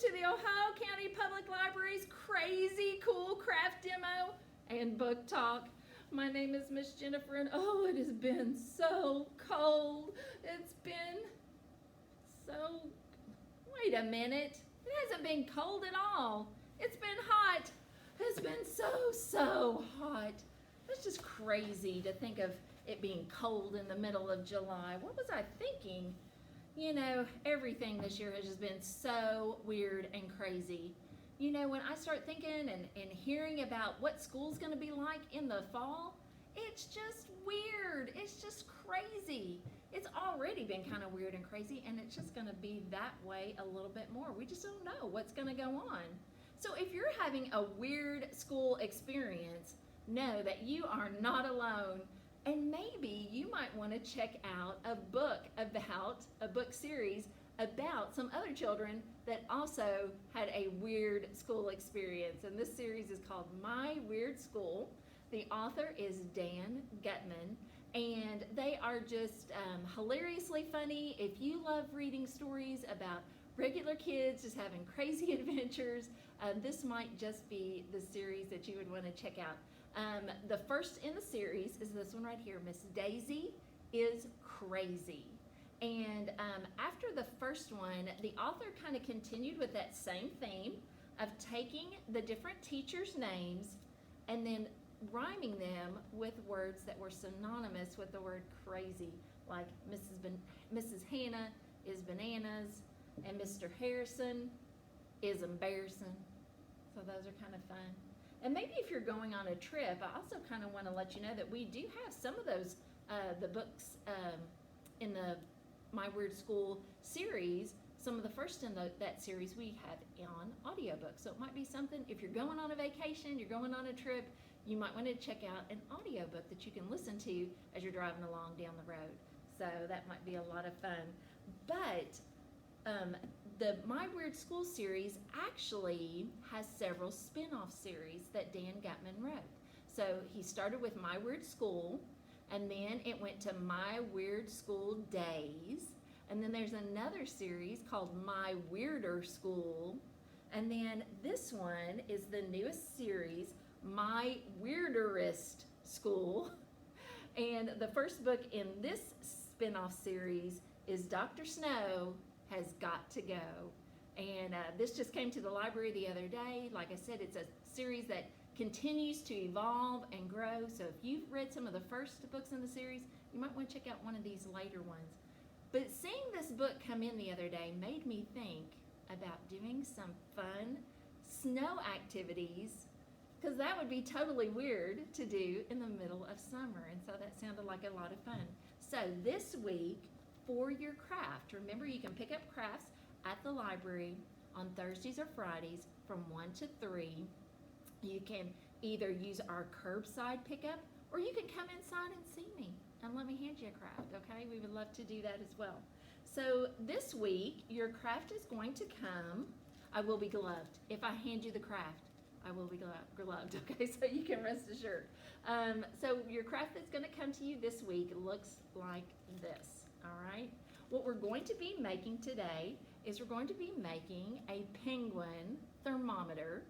to the Ohio County Public Library's crazy cool craft demo and book talk. My name is Miss Jennifer, and oh, it has been so cold. It's been so. Wait a minute. It hasn't been cold at all. It's been hot. It's been so hot. That's just crazy to think of it being cold in the middle of July. What was I thinking? You know, everything this year has just been so weird and crazy. You know, when I start thinking and hearing about what school's going to be like in the fall, it's just weird. It's just crazy. It's already been kind of weird and crazy, and it's just going to be that way a little bit more. We just don't know what's going to go on. So if you're having a weird school experience, know that you are not alone. And maybe you might want to check out a book series about some other children that also had a weird school experience. And this series is called My Weird School. The author is Dan Gutman, and they are just hilariously funny. If you love reading stories about regular kids just having crazy adventures, this might just be the series that you would want to check out. The first in the series is this one right here, Miss Daisy is Crazy. And after the first one, the author kind of continued with that same theme of taking the different teachers' names and then rhyming them with words that were synonymous with the word crazy, like Mrs. Hannah is bananas, and Mr. Harrison is embarrassing. So those are kind of fun. And maybe if you're going on a trip, I also kind of want to let you know that we do have some of those, the books in the My Weird School series. Some of the first in that series we have on audiobook. So it might be something, if you're going on a vacation, you're going on a trip, you might want to check out an audiobook that you can listen to as you're driving along down the road. So that might be a lot of fun. But the My Weird School series actually has several spin-off series that Dan Gutman wrote. So he started with My Weird School, and then it went to My Weird School Days, and then there's another series called My Weirder School, and then this one is the newest series, My Weirderest School. And the first book in this spin-off series is Dr. Snow Has Got to Go. And this just came to the library the other day. Like I said, it's a series that continues to evolve and grow. So if you've read some of the first books in the series, you might want to check out one of these later ones. But seeing this book come in the other day made me think about doing some fun snow activities, because that would be totally weird to do in the middle of summer. And so that sounded like a lot of fun. So this week, for your craft, remember you can pick up crafts at the library on Thursdays or Fridays from 1 to 3. You can either use our curbside pickup, or you can come inside and see me and let me hand you a craft, okay? We would love to do that as well. So this week, your craft is going to come. I will be gloved. If I hand you the craft, I will be gloved, okay? So you can rest assured. So your craft that's going to come to you this week looks like this, all right? What we're going to be making today is we're going to be making a penguin thermometer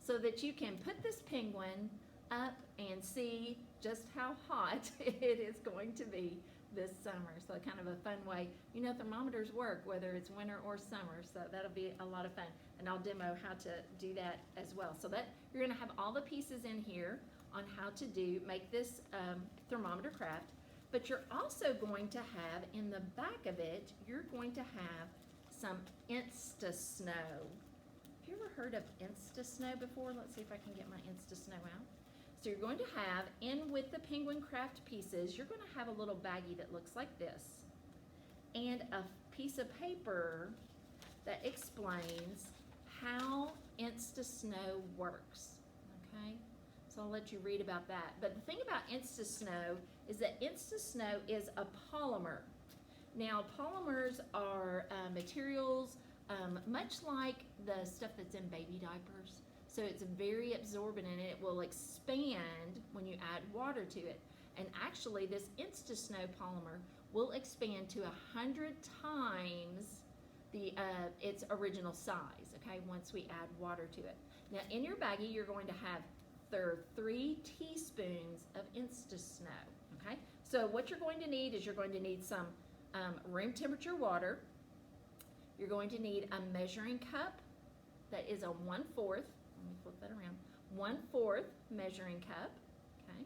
so that you can put this penguin up and see just how hot it is going to be this summer. So kind of a fun way. You know, thermometers work whether it's winter or summer, so that'll be a lot of fun. And I'll demo how to do that as well. So that you're going to have all the pieces in here on how to make this thermometer craft. But you're also going to have, in the back of it, you're going to have some Insta-Snow. Have you ever heard of Insta-Snow before? Let's see if I can get my Insta-Snow out. So you're going to have, in with the penguin craft pieces, you're going to have a little baggie that looks like this, and a piece of paper that explains how Insta-Snow works, okay? So I'll let you read about that. But the thing about Insta-Snow is that Insta-Snow is a polymer. Now, polymers are materials much like the stuff that's in baby diapers. So it's very absorbent, and it will expand when you add water to it. And actually, this Insta-Snow polymer will expand to 100 times its original size, okay, once we add water to it. Now, in your baggie, you're going to have 3 teaspoons of Insta-Snow, okay? So what you're going to need is you're going to need some room temperature water. You're going to need a measuring cup that is a 1/4, let me flip that around, 1/4 measuring cup, okay?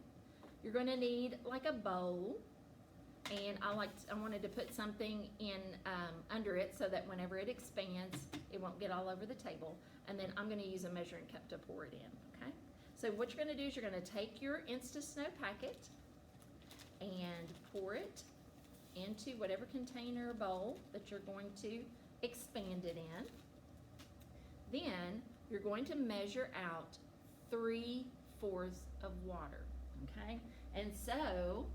You're going to need like a bowl, and I wanted to put something in under it so that whenever it expands, it won't get all over the table. And then I'm going to use a measuring cup to pour it in, okay? So what you're going to do is you're going to take your Insta-Snow packet and pour it into whatever container or bowl that you're going to expand it in. Then you're going to measure out 3/4 of water, okay? And so,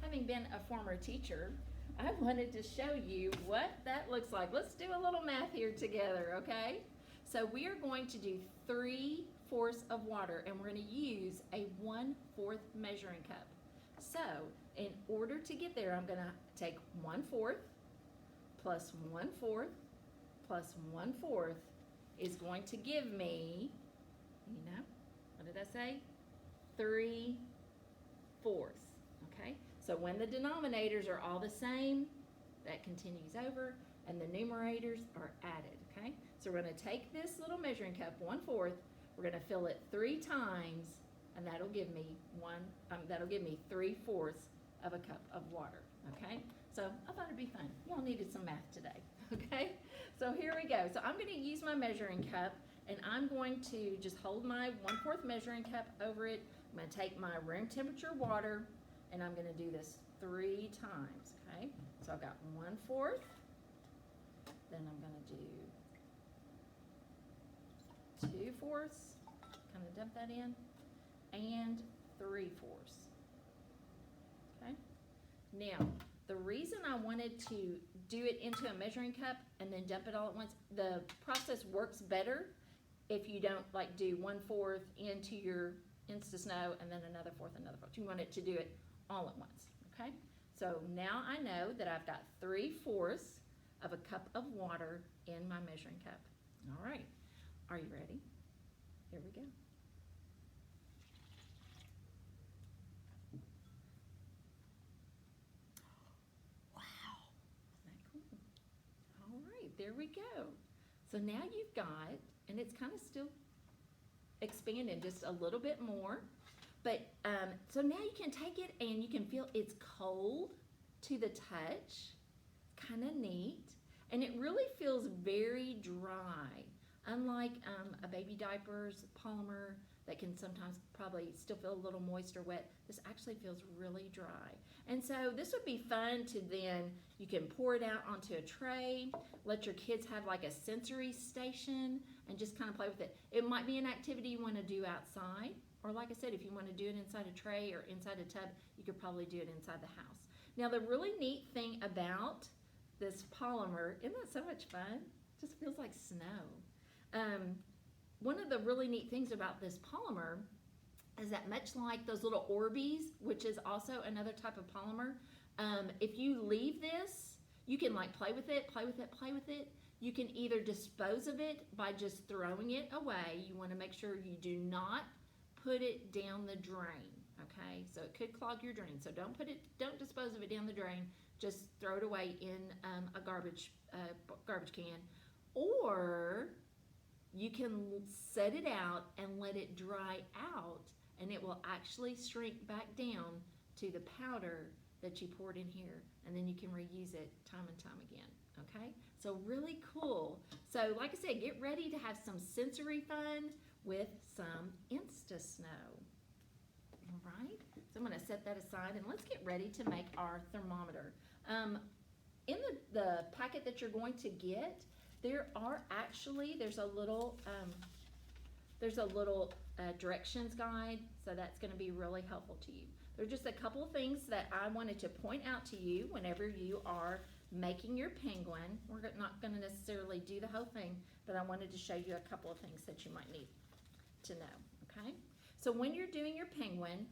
having been a former teacher, I wanted to show you what that looks like. Let's do a little math here together, okay? So we are going to do 3/4 of water, and we're going to use a 1/4 measuring cup. So in order to get there, I'm going to take 1/4 plus 1/4 plus 1/4 is going to give me, what did I say? 3/4. Okay? So when the denominators are all the same, that continues over, and the numerators are added. Okay? So we're going to take this little measuring cup, 1/4, we're going to fill it 3 times, and that'll give me 3/4 of a cup of water. Okay? So I thought it'd be fun. Y'all needed some math today. Okay? So here we go. So I'm going to use my measuring cup, and I'm going to just hold my 1/4 measuring cup over it. I'm going to take my room temperature water, and I'm going to do this 3 times. Okay? So I've got 1/4. Then I'm going to do 2/4. Kind of dump that in, and 3/4. Okay? Now, the reason I wanted to do it into a measuring cup and then dump it all at once, the process works better if you don't like do 1/4 into your Insta-Snow and then another 1/4. You want it to do it all at once, okay? So now I know that I've got 3/4 of a cup of water in my measuring cup. All right, are you ready? Here we go. There we go. So now you've got, and it's kind of still expanding just a little bit more, but so now you can take it and you can feel it's cold to the touch, kind of neat, and it really feels very dry, unlike a baby diaper's polymer that can sometimes probably still feel a little moist or wet. This actually feels really dry. And so this would be fun to then, you can pour it out onto a tray, let your kids have like a sensory station and just kind of play with it. It might be an activity you want to do outside, or like I said, if you want to do it inside a tray or inside a tub, you could probably do it inside the house. Now the really neat thing about this polymer, isn't that so much fun? It just feels like snow. One of the really neat things about this polymer is that much like those little Orbeez, which is also another type of polymer, if you leave this, you can like play with it. You can either dispose of it by just throwing it away. You want to make sure you do not put it down the drain, okay? So it could clog your drain. So don't dispose of it down the drain. Just throw it away in a garbage can, or you can set it out and let it dry out, and it will actually shrink back down to the powder that you poured in here, and then you can reuse it time and time again, okay? So really cool. So like I said, get ready to have some sensory fun with some Insta-Snow. All right, so I'm gonna set that aside, and let's get ready to make our thermometer. In the packet that you're going to get, there's a little directions guide, so that's going to be really helpful to you. There are just a couple of things that I wanted to point out to you whenever you are making your penguin. We're not going to necessarily do the whole thing, but I wanted to show you a couple of things that you might need to know, okay? So when you're doing your penguin,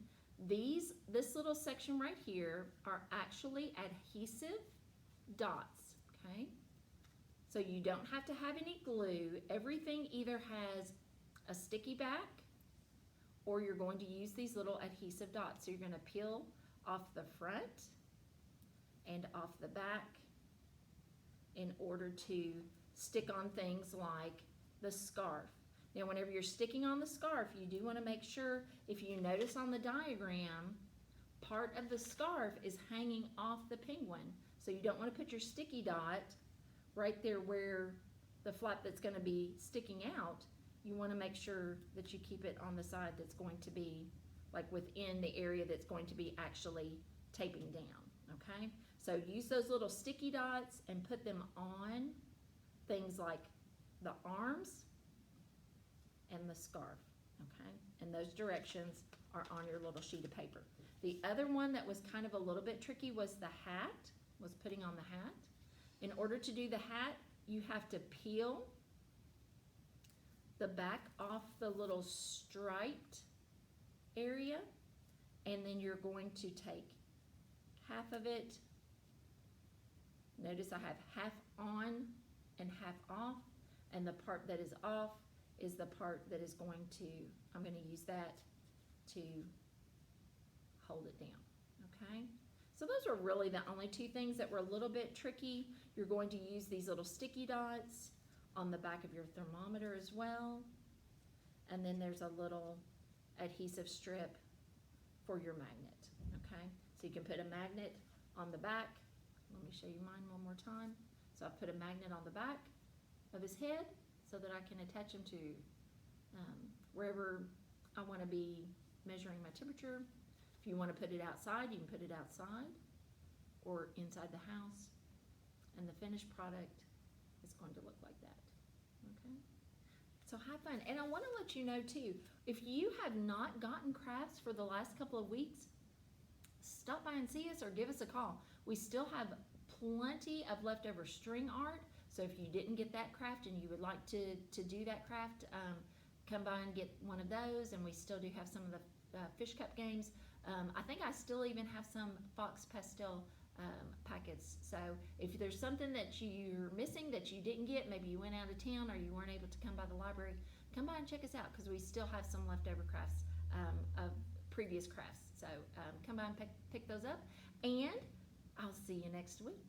this little section right here are actually adhesive dots, okay? So you don't have to have any glue. Everything either has a sticky back or you're going to use these little adhesive dots. So you're going to peel off the front and off the back in order to stick on things like the scarf. Now, whenever you're sticking on the scarf, you do want to make sure, if you notice on the diagram, part of the scarf is hanging off the penguin. So you don't want to put your sticky dot right there where the flap that's going to be sticking out. You want to make sure that you keep it on the side that's going to be like within the area that's going to be actually taping down, okay? So use those little sticky dots and put them on things like the arms and the scarf, okay? And those directions are on your little sheet of paper. The other one that was kind of a little bit tricky was the hat, was putting on the hat. In order to do the hat, you have to peel the back off the little striped area, and then you're going to take half of it. Notice I have half on and half off, and the part that is off is the part that is going to, I'm going to use that to hold it down, okay? So those are really the only two things that were a little bit tricky. You're going to use these little sticky dots on the back of your thermometer as well. And then there's a little adhesive strip for your magnet, okay? So you can put a magnet on the back. Let me show you mine one more time. So I put a magnet on the back of his head so that I can attach him to wherever I want to be measuring my temperature. If you want to put it outside, you can put it outside or inside the house. And the finished product is going to look like that, okay? So have fun. And I want to let you know too, if you have not gotten crafts for the last couple of weeks, stop by and see us or give us a call. We still have plenty of leftover string art. So if you didn't get that craft and you would like to do that craft, come by and get one of those. And we still do have some of the fish cup games. I think I still even have some Fox Pastel packets. So if there's something that you're missing that you didn't get, maybe you went out of town or you weren't able to come by the library, come by and check us out because we still have some leftover crafts of previous crafts. So come by and pick those up, and I'll see you next week.